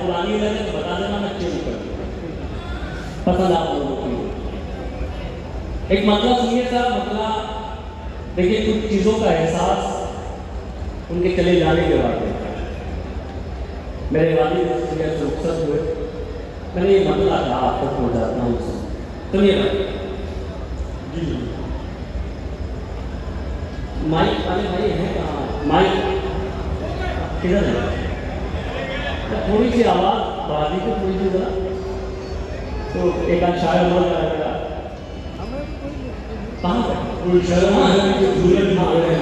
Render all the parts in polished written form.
पुरानी है तो बता देना, मैं चेंज कर दूंगा, पसंद आप लोगों को। एक मतलब सुनिए सर, मतलब देखिए कुछ चीज़ों का एहसास उनके चले जाने के बाद होता है। मेरे वालिद रुखसत हुए, मैंने ये मतलब कहा आपको हो जाता हूँ। सुनिए जी, माइक वाले भाई हैं कहाँ? माइक किधर है? थोड़ी सी आवाज़ बढ़ा दीजिए, थोड़ी सी जरा, तो एक आध शायर बोल जाएगा। कहाँ पर कोई शर्मा है जो झूले में आ रहे हैं?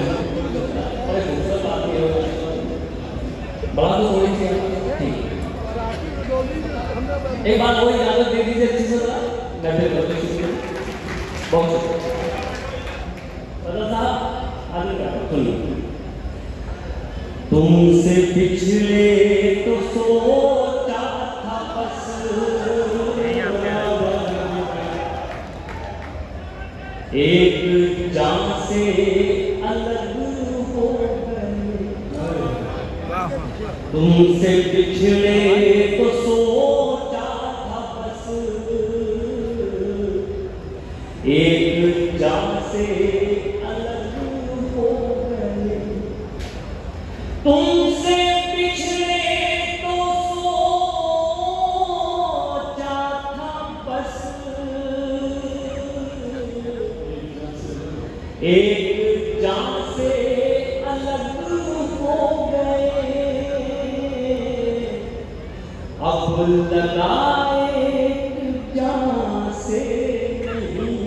अरे दूसरा बात ये हो बढ़ा दो थोड़ी सी, ठीक। एक बात वही इजाजत दे दीजिए अच्छी से जरा, मैं फिर करते शुरू। बहुत शुक्रिया साहब, आगे क्या सुनिए। तुमसे पिछले तो सोचा था बस, एक जान से अलग हो गए। तुमसे पिछले तो सोचा था बस, एक जान से अलग हो गए। तुमसे पिछले तो सोचा था बस, एक जान से अलग हो गए। अब लगाए एक जान से नहीं,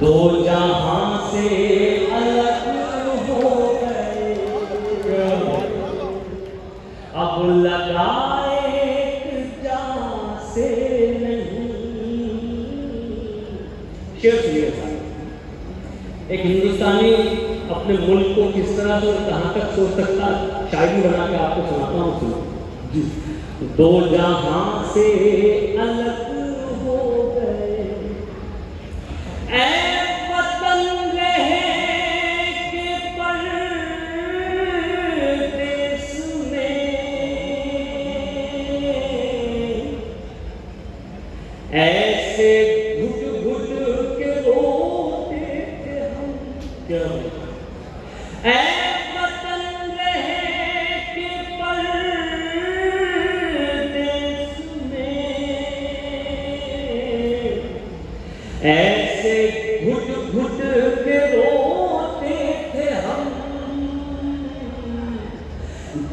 दो जहां से अलग हो गए। अब लगाए एक जान से नहीं। शेर सुनिए साहब, एक हिंदुस्तानी अपने मुल्क को किस तरह से कहाँ तक सोच सकता, शायरी बना के आपको सुनाता हूँ, सुनो जी। दो जहां से अलग हो गए, ऐ वतन रहे के परदेस में, ऐसे घुट घुट के रोते थे हम। क्या ऐ वतन रहे के परदेस में, ऐसे घुट घुट के रोते थे हम,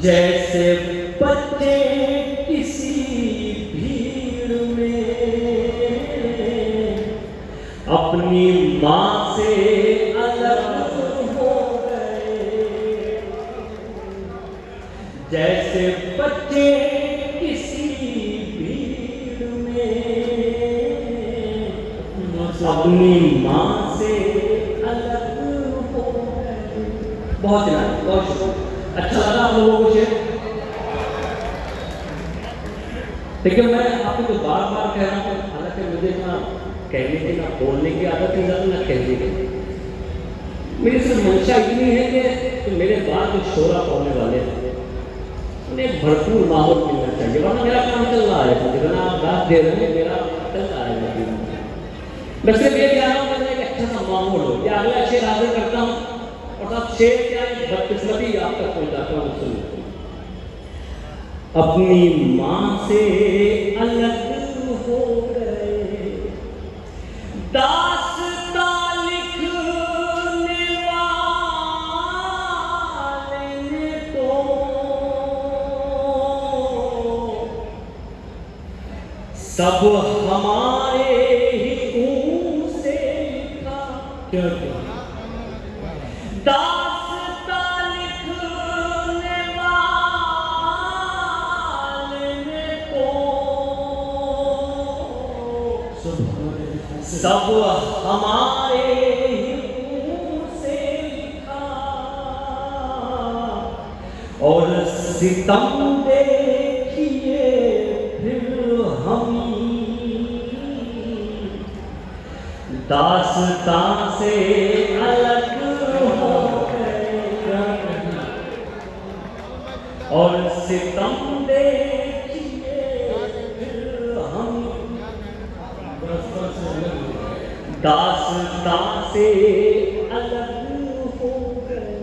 जैसे बच्चे किसी भीड़ में अपनी माँ से अलग हो गए। जैसे बच्चे किसी भीड़ में अपनी माँ से अलग हो गए। बहुत अच्छा लगा आप लोगों को शेर। लेकिन मैं आपको तो बार बार कह रहा हूँ, हालांकि मुझे ना कहने की ना बोलने की आदत नहीं, ना कहने की। मेरी सिर्फ मंशा इतनी है कि मेरे बाद जो शोरा पढ़ने वाले हैं उन्हें भरपूर माहौल मिलना चाहिए, वरना मेरा काम चल रहा है, जितना आप दाद दे रहे हैं मेरा चल रहा है। मैं सिर्फ ये कह रहा हूँ कि एक अच्छा सा माहौल हो। या अगला शेर हाजिर करता हूँ और साहब शेर क्या है, बदकिस्मती आप तक पहुँचाता हूँ। सुनिए, अपनी माँ से अलग हो गए, दास्तां लिखने वाले ने तो सब हमारे ही खून से लिखा। क्या दास्तां लिखने वाले ने तो सब हमारे ही खून से लिखा, और सितम देखिए फिर हम दास्तां से अलग हो गए। और सितम देखिए फिर हम दास्तां से अलग हो गए।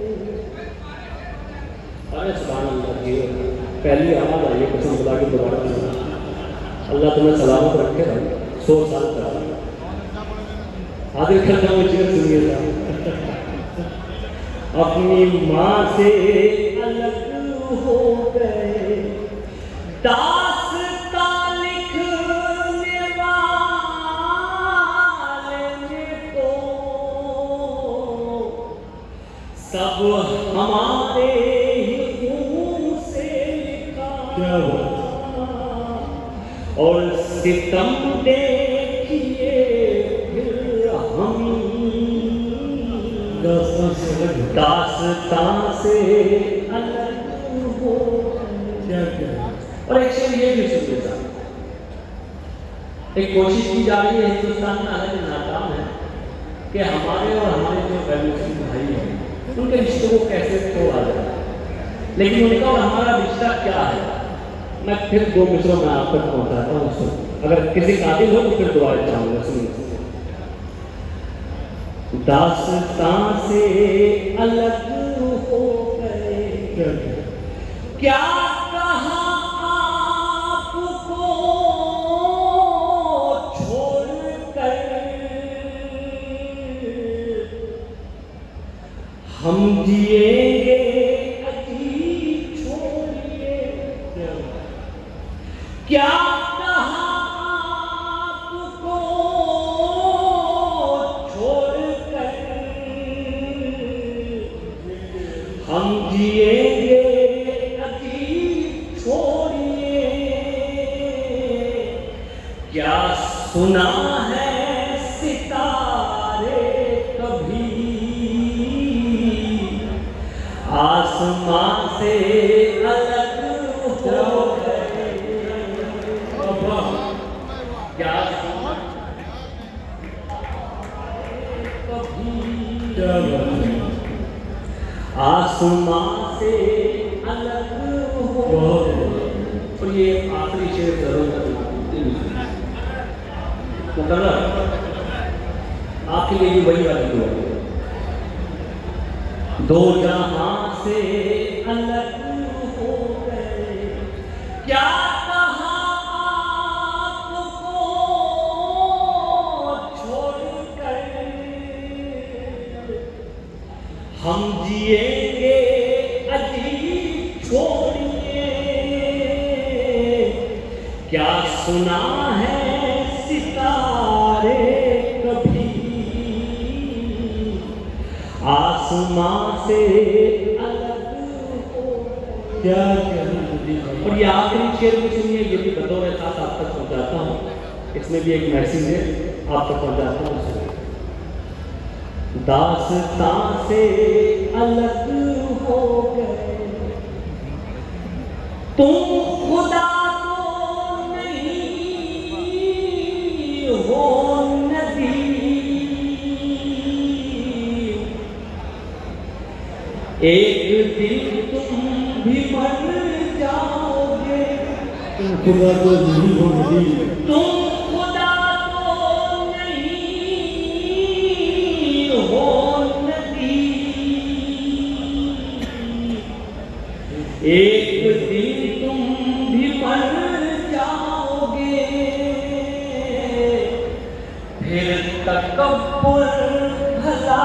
अरे सुभान अल्लाह जी, पहली आवाज आई है कसम खुदा की दोबारा सुना। अल्लाह तुम्हें सलामत रखे भाई, 100 साल तक आगे खत्म हो चीज सुनिए था। अपनी माँ से अलग हो गए, दास्तां लिखने वाले ने तो सब हमारे ही मुंह से लिखा। और सितम देखिए फिर हम दास्तां से अलग हो। और एक शेर ये भी सुनिए साहब, एक कोशिश की जा रही है हिंदुस्तान में, हालांकि नाकाम है, कि हमारे और हमारे जो मुस्लिम भाई हैं उनके रिश्ते को कैसे तोड़ा जाए। लेकिन उनका और हमारा रिश्ता क्या है, मैं फिर 2 मिसरों में आप तक पहुंचाता हूँ उसको, अगर किसी काबिल हो तो फिर दुआ चाहूंगा। सुनिए, दास्तां से अलग हो गए, क्या कहा आपको छोड़कर, हम जिएंगे अजीब छोड़िए। क्या कहा आपको छोड़कर, हम जिएंगे अजीब छोड़िए। क्या सुना है सितारे कभी आसमां से अलग हो गए। क्या सुना कभी आसमां से अलग हो। और ये आखिरी शेर जरूर आपके लिए भी वही वाली दुआ, दो जहां से अलग हो गए। क्या कहा आपको छोड़कर, हम जिएंगे अजीब छोड़िए। क्या सुना है सितारे कभी आसमां से अलग हो। क्या और ये आखिरी शेर भी सुनिए, ये भी बतौर खास आप तक पहुंचाता हूँ, इसमें भी एक मैसेज है आप तक पहुंचाता हूँ। दास्तां से अलग हो गए, तुम खुदा तो नहीं हो नबी, एक दिन तुम भी मर जाओगे। तुम खुदा तो नहीं हो नबी, तुम खुदा तो नहीं हो नबी, एक दिन तुम भी मर जाओगे। फिर तकब्बुर भला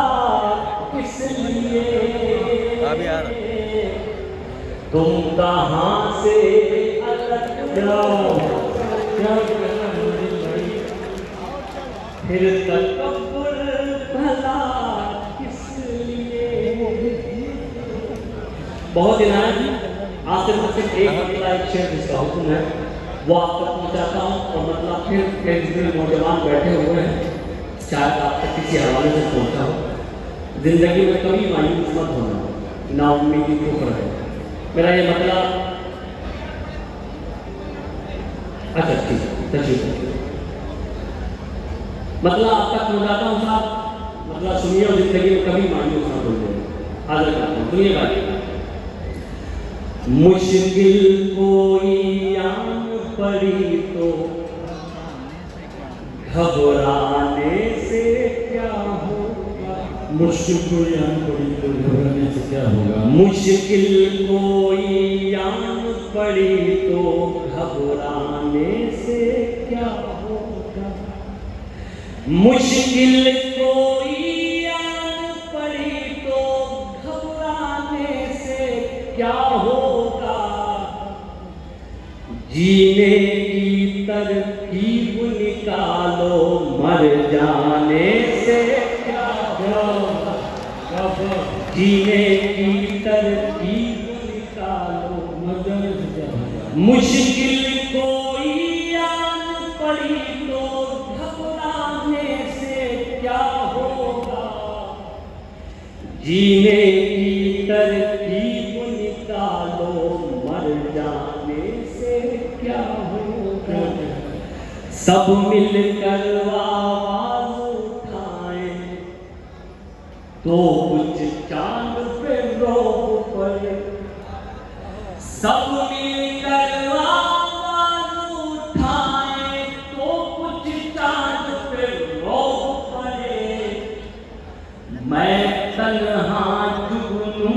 किस लिए, तुम कहाँ से अलग जाओ। फिर तकब्बुर भला किस लिए। बहुत इनायत है, आखिर में सिर्फ एक मतलब एक शेर जिसका हुक्म है वो आप तक पहुँचाता हूँ। और मतलब फिर जितने नौजवान बैठे हुए हैं, शायद आप तक किसी हवाले से पहुँचा हो। जिंदगी में कभी मायूस मत होना, नाउम्मीदी क्यों रहे। मेरा ये मतलब, अच्छा ठीक है, मतलब आप तक पहुँचाता हूँ साहब, मतलब सुनिए और जिंदगी में कभी मायूस मत होइए। हाजिर करता हूँ, सुनिए भाई। मुश्किल कोई आन पड़ी तो घबराने से क्या होगा। मुश्किल कोई आन पड़ी तो घबराने से क्या होगा। मुश्किल कोई आन पड़ी तो घबराने से क्या होगा। मुश्किल कोई आन पड़ी तो घबराने से क्या होगा। जीने की तरकीब निकालो मर जाने से क्या होगा। जीने की तरकीब निकालो मर जाने से क्या होगा। मुश्किल कोई आन पड़ी तो घबराने से क्या होगा। जीने की तरकीब निकालो मर जाने से क्या होगा। सब मिलकर आवाज उठाएं तो कुछ चांद पे रोक पड़े। सब मिलकर आवाज उठाएं तो कुछ चांद पे रोक पड़े। मैं तन्हा जुगनू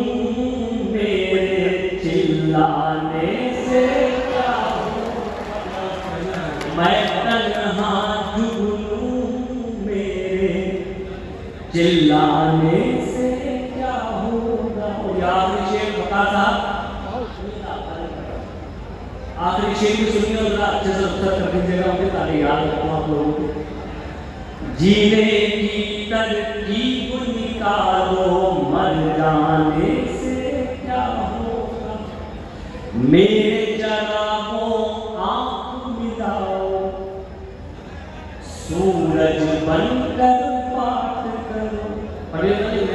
मेरे चिल्लाने से क्या होगा। मैं तन्हा जुगनू मेरे चिल्लाने से क्या होगा। आखिरी शेर बता था, आखिरी शेर भी सुनिए और अच्छे से उत्तर कर दीजिएगा। मुझे तारीख याद रखूँ आप लोगों को। जीने की तरकीब निकालो मर जाने से क्या होगा। मेरे चरागों आंख मिलाओ सूरज बनकर बात करो। पढ़िएगा नहीं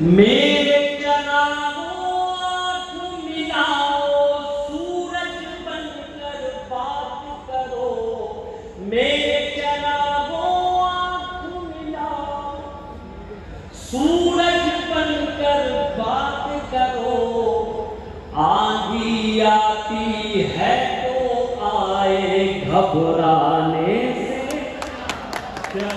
मैं मेरे चरागों आंख मिलाओ सूरज बनकर बात करो। मेरे चरागों आंख मिलाओ सूरज बनकर बात करो। आंधी आती है तो आए घबराने से क्या